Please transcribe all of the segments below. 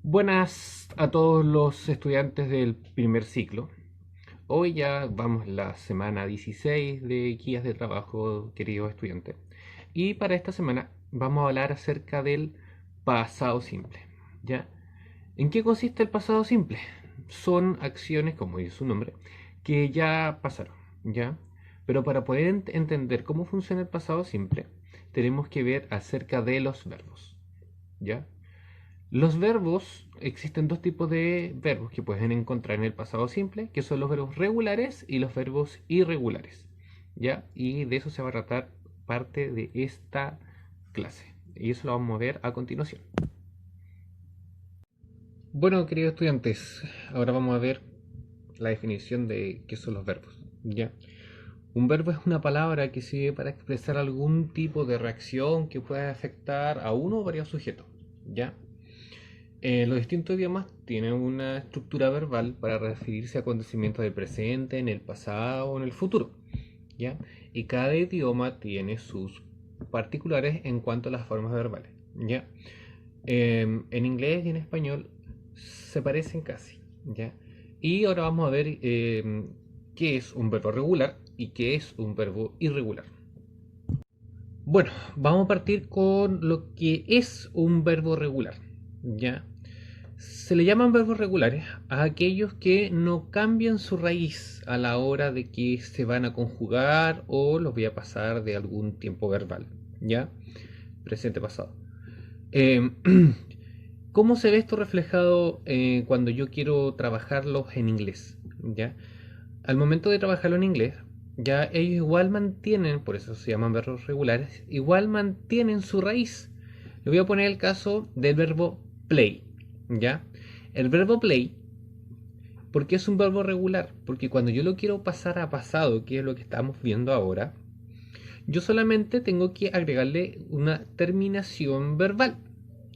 Buenas a todos los estudiantes del primer ciclo. Hoy ya vamos la semana 16 de guías de trabajo, queridos estudiantes. Y para esta semana vamos a hablar acerca del pasado simple. ¿Ya? ¿En qué consiste el pasado simple? Son acciones, como dice su nombre, que ya pasaron. ¿Ya? Pero para poder entender cómo funciona el pasado simple, tenemos que ver acerca de los verbos. ¿Ya? Los verbos, existen dos tipos de verbos que pueden encontrar en el pasado simple, que son los verbos regulares y los verbos irregulares. ¿Ya? Y de eso se va a tratar parte de esta clase. Y eso lo vamos a ver a continuación. Bueno, queridos estudiantes, ahora vamos a ver la definición de qué son los verbos. ¿Ya? Un verbo es una palabra que sirve para expresar algún tipo de reacción que pueda afectar a uno o varios sujetos. ¿Ya? Los distintos idiomas tienen una estructura verbal para referirse a acontecimientos del presente, en el pasado o en el futuro, ¿ya? Y cada idioma tiene sus particulares en cuanto a las formas verbales, ¿ya? En inglés y en español se parecen casi, ¿ya? Y ahora vamos a ver qué es un verbo regular y qué es un verbo irregular. Bueno, vamos a partir con lo que es un verbo regular, ¿ya? Se le llaman verbos regulares a aquellos que no cambian su raíz a la hora de que se van a conjugar o los voy a pasar de algún tiempo verbal, ¿ya? Presente, pasado. Eh, ¿Cómo se ve esto reflejado cuando yo quiero trabajarlos en inglés? ¿Ya? Al momento de trabajarlo en inglés, ya ellos igual mantienen, por eso se llaman verbos regulares, igual mantienen su raíz. Le voy a poner el caso del verbo play, ¿ya? El verbo play, ¿por qué es un verbo regular? Porque cuando yo lo quiero pasar a pasado, que es lo que estamos viendo ahora, yo solamente tengo que agregarle una terminación verbal,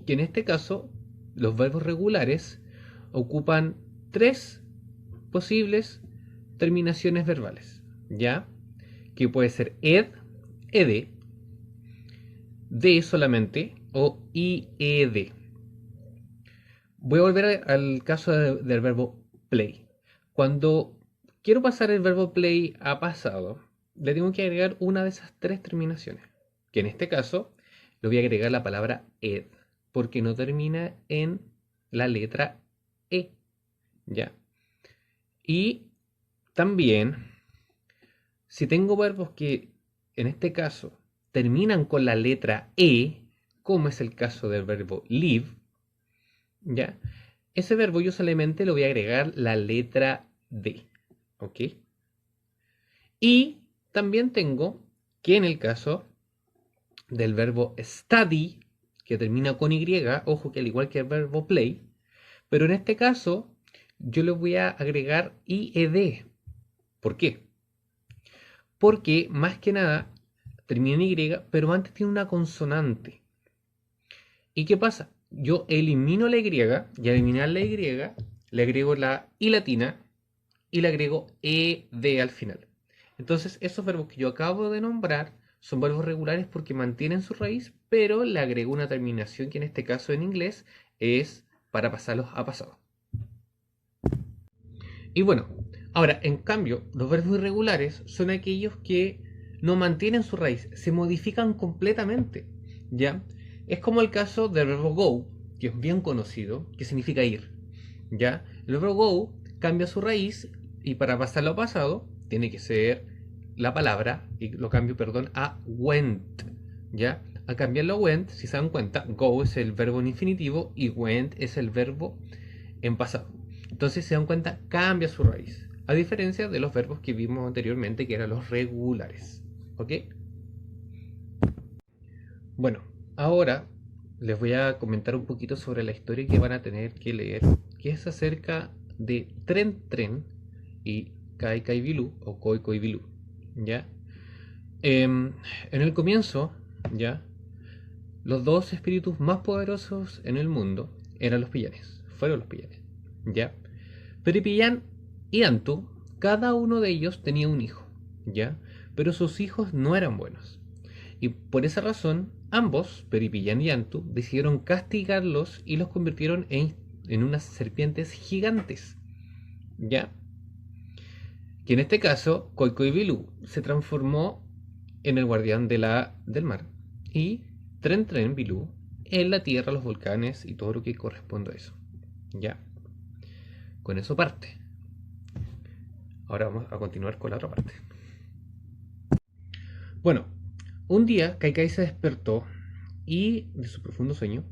que en este caso los verbos regulares ocupan tres posibles terminaciones verbales, ¿ya? Que puede ser ed, ed, de solamente o ied. Voy a volver al caso del verbo play. Cuando quiero pasar el verbo play a pasado, le tengo que agregar una de esas tres terminaciones, que en este caso le voy a agregar la palabra ed, porque no termina en la letra e, ¿ya? Y también, si tengo verbos que en este caso terminan con la letra e, como es el caso del verbo live, ¿ya? Ese verbo yo solamente le voy a agregar la letra D, ¿ok? Y también tengo que en el caso del verbo study, que termina con Y, ojo que al igual que el verbo play, pero en este caso yo le voy a agregar IED. ¿Por qué? Porque más que nada termina en Y, pero antes tiene una consonante. ¿Y qué pasa? Yo elimino la Y y al eliminar la Y le agrego la I latina y le agrego ed al final. Entonces, esos verbos que yo acabo de nombrar son verbos regulares porque mantienen su raíz, pero le agrego una terminación que en este caso en inglés es para pasarlos a pasado. Y bueno, ahora, en cambio, los verbos irregulares son aquellos que no mantienen su raíz, se modifican completamente, ¿ya? Es como el caso del verbo go, que es bien conocido, que significa ir, ¿ya? El verbo go cambia su raíz y para pasarlo a pasado tiene que ser la palabra, y lo cambio, perdón, a went, ¿ya? Al cambiarlo a went, si se dan cuenta, go es el verbo en infinitivo y went es el verbo en pasado. Entonces, se dan cuenta, cambia su raíz. A diferencia de los verbos que vimos anteriormente, que eran los regulares. ¿Ok? Bueno, ahora les voy a comentar un poquito sobre la historia que van a tener que leer, que es acerca de Tren Tren y Kai Kai Bilú o Koi Koi Bilú. ¿Ya? En el comienzo, ¿ya? Los dos espíritus más poderosos en el mundo eran los pillanes. Fueron los pillanes. ¿Ya? Peripillán y Antu, cada uno de ellos tenía un hijo, ¿ya? Pero sus hijos no eran buenos. Y por esa razón, ambos, Peripillán y Antu, decidieron castigarlos y los convirtieron en unas serpientes gigantes, ¿ya? Que en este caso, Koikoivilu se transformó en el guardián del mar y Tren Tren Bilú en la tierra, los volcanes y todo lo que corresponde a eso, ¿ya? Con eso parte. Ahora vamos a continuar con la otra parte. Bueno, un día Kaikai se despertó y de su profundo sueño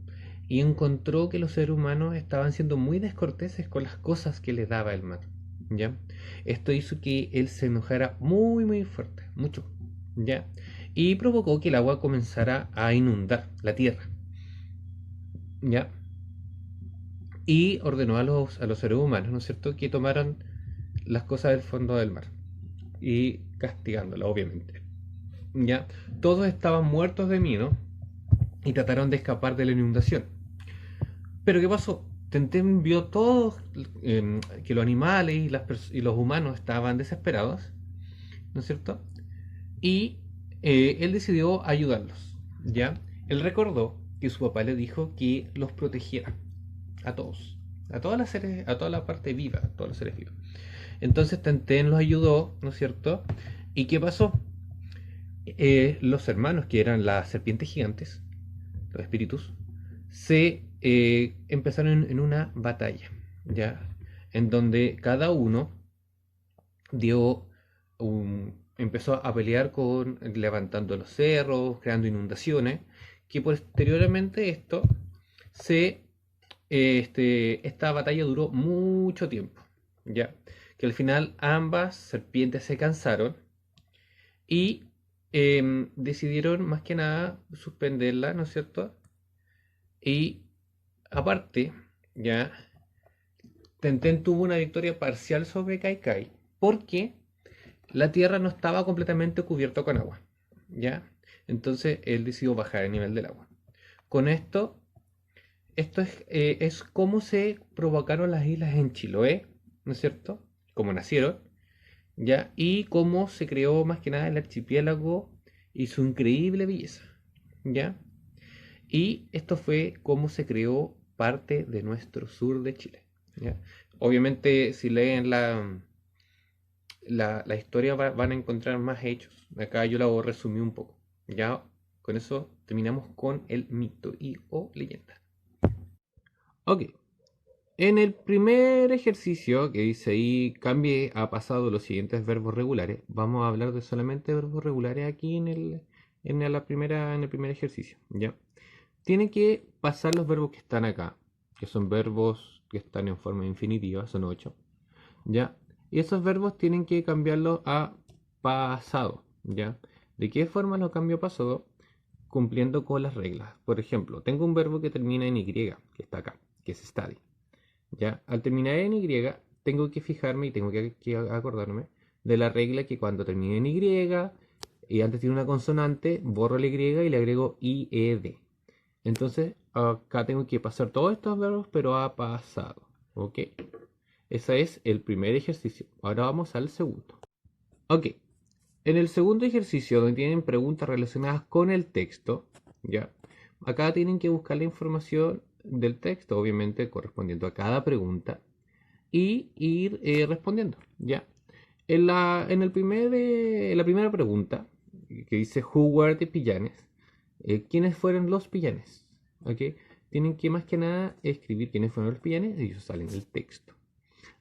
y encontró que los seres humanos estaban siendo muy descorteses con las cosas que les daba el mar, ¿ya? Esto hizo que él se enojara muy fuerte, mucho, ¿ya? Y provocó que el agua comenzara a inundar la tierra, ¿ya? Y ordenó a los seres humanos, ¿no es cierto?, que tomaran las cosas del fondo del mar y castigándola, obviamente, ¿ya? Todos estaban muertos de miedo y trataron de escapar de la inundación. Pero ¿qué pasó? Tenten vio todos que los animales y los humanos estaban desesperados, ¿no es cierto? Y él decidió ayudarlos, ¿ya? Él recordó que su papá le dijo que los protegiera a todos, a todas las seres, a toda la parte viva, a todos los seres vivos. Entonces Tenten los ayudó, ¿no es cierto? ¿Y qué pasó? Los hermanos, que eran las serpientes gigantes, los espíritus, se empezaron en una batalla, ¿ya? En donde cada uno empezó a pelear levantando los cerros, creando inundaciones, que posteriormente esta batalla duró mucho tiempo, ¿ya? Que al final ambas serpientes se cansaron y decidieron más que nada suspenderla, ¿no es cierto? Y aparte, ya, Tenten tuvo una victoria parcial sobre Kaikai porque la tierra no estaba completamente cubierta con agua, ¿ya? Entonces él decidió bajar el nivel del agua. Con esto es cómo se provocaron las islas en Chiloé, ¿no es cierto? Cómo nacieron, ¿ya? Y cómo se creó más que nada el archipiélago y su increíble belleza, ¿ya? Y esto fue cómo se creó parte de nuestro sur de Chile, ¿ya? Obviamente, si leen la historia van a encontrar más hechos. Acá yo la voy a resumir un poco. Ya con eso terminamos con el mito y o leyenda. Ok. En el primer ejercicio que dice ahí, cambie a pasado los siguientes verbos regulares. Vamos a hablar de solamente verbos regulares aquí en el primer ejercicio. ¿Ya? Tiene que pasar los verbos que están acá, que son verbos que están en forma infinitiva, son 8. ¿Ya? Y esos verbos tienen que cambiarlos a pasado, ¿ya? ¿De qué forma lo cambio a pasado? Cumpliendo con las reglas. Por ejemplo, tengo un verbo que termina en Y, que está acá, que es study, ¿ya? Al terminar en Y, tengo que fijarme y tengo que acordarme de la regla que cuando termine en y antes tiene una consonante, borro la Y y le agrego IED. Entonces, acá tengo que pasar todos estos verbos, pero a pasado, ¿ok? Ese es el primer ejercicio. Ahora vamos al segundo. Ok. En el segundo ejercicio, donde tienen preguntas relacionadas con el texto, ¿ya? Acá tienen que buscar la información del texto, obviamente correspondiendo a cada pregunta, y ir respondiendo, ¿ya? En la primera pregunta, que dice Who were the pillanes? ¿Quiénes fueron los pillanes? ¿Ok? Tienen que más que nada escribir quiénes fueron los pillanes y eso sale en el texto.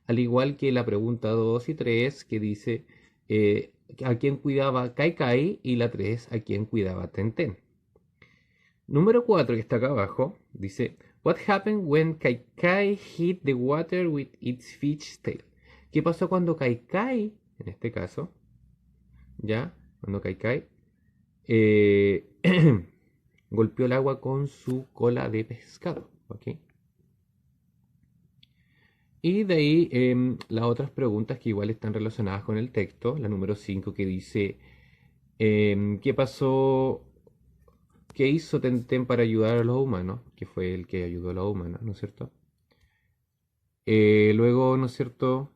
Al igual que la pregunta 2 y 3 que dice a quién cuidaba Kai Kai y la 3 a quién cuidaba Tenten. Número 4 que está acá abajo dice What happened when Kai Kai hit the water with its fish tail? ¿Qué pasó cuando Kai Kai, en este caso, ya, cuando Kai Kai eh, golpeó el agua con su cola de pescado? ¿Ok? Y de ahí las otras preguntas que igual están relacionadas con el texto. La número 5 que dice, ¿qué pasó? ¿Qué hizo Tenten para ayudar a los humanos? Que fue el que ayudó a los humanos, ¿no es cierto? Luego, ¿no es cierto?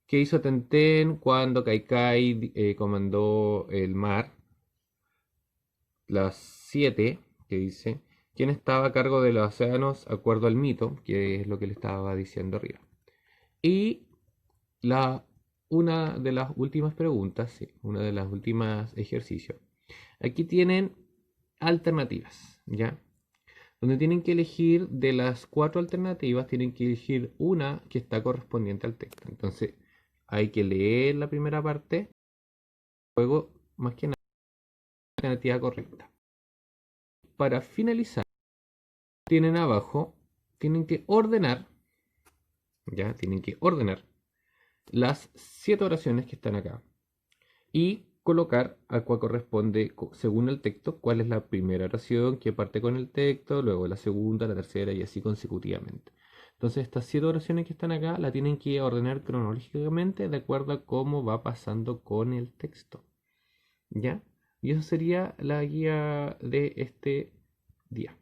¿Qué hizo Tenten cuando Kaikai comandó el mar? Las 7 que dice, quién estaba a cargo de los océanos, acuerdo al mito, que es lo que le estaba diciendo arriba. Y la, una de las últimas preguntas, sí, una de las últimas ejercicios. Aquí tienen alternativas, ¿ya? Donde tienen que elegir de las cuatro alternativas, tienen que elegir una que está correspondiente al texto. Entonces, hay que leer la primera parte, luego, más que nada, la alternativa correcta. Para finalizar, tienen abajo, tienen que ordenar, ya, tienen que ordenar las 7 oraciones que están acá y colocar a cuál corresponde, según el texto, cuál es la primera oración que parte con el texto, luego la segunda, la tercera y así consecutivamente. Entonces estas 7 oraciones que están acá la tienen que ordenar cronológicamente de acuerdo a cómo va pasando con el texto. ¿Ya? Y eso sería la guía de este día.